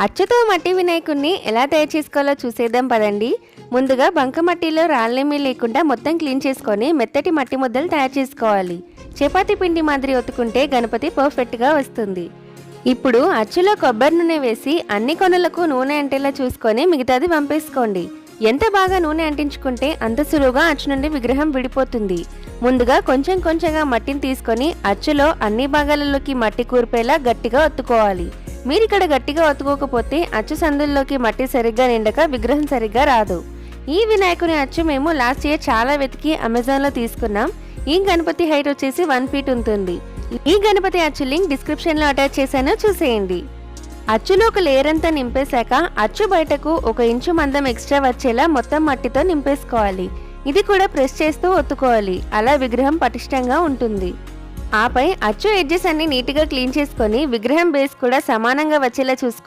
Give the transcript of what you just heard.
అచ్చుతో మట్టి వినాయకుడిని ఎలా తయారు చేసుకోవాలో చూసేద్దాం పదండి. ముందుగా బంకమట్టిలో రాళ్ళేమీ లేకుండా మొత్తం క్లీన్ చేసుకొని మెత్తటి మట్టి ముద్దలు తయారు చేసుకోవాలి. చపాతీ పిండి మాదిరి ఒత్తుకుంటే గణపతి పర్ఫెక్ట్గా వస్తుంది. ఇప్పుడు అచ్చులో కొబ్బరి నూనె వేసి అన్ని కొనలకు నూనె అంటేలా చూసుకొని మిగతాది పంపేసుకోండి. ఎంత బాగా నూనె అంటించుకుంటే అంత సులువుగా అచ్చు నుండి విగ్రహం విడిపోతుంది. ముందుగా కొంచెం కొంచెంగా మట్టిని తీసుకొని అచ్చులో అన్ని భాగాలలోకి మట్టి కూర్పేలా గట్టిగా ఒత్తుకోవాలి. మీరు ఇక్కడ గట్టిగా ఒత్తుకోకపోతే అచ్చు సందుల్లోకి మట్టి సరిగ్గా నిండక విగ్రహం సరిగ్గా రాదు. ఈ వినాయకుని అచ్చు మేము లాస్ట్ ఇయర్ చాలా వెతికి అమెజాన్లో తీసుకున్నాం. ఈ గణపతి హైట్ వచ్చేసి 1 feet ఉంటుంది. ఈ గణపతి అచ్చు లింక్ డిస్క్రిప్షన్లో అటాచ్ చేశాను, చూసేయండి. అచ్చులో ఒక లేయర్ అంతా నింపేశాక అచ్చు బయటకు 1 ఇంచు మందం ఎక్స్ట్రా వచ్చేలా మొత్తం మట్టితో నింపేసుకోవాలి. ఇది కూడా ప్రెస్ చేస్తూ ఒత్తుకోవాలి. అలా విగ్రహం పటిష్టంగా ఉంటుంది. ఆపై అచ్చు ఎడ్జెస్ అన్ని నీట్గా క్లీన్ చేసుకొని విగ్రహం బేస్ కూడా సమానంగా వచ్చేలా చూసుకోవాలి.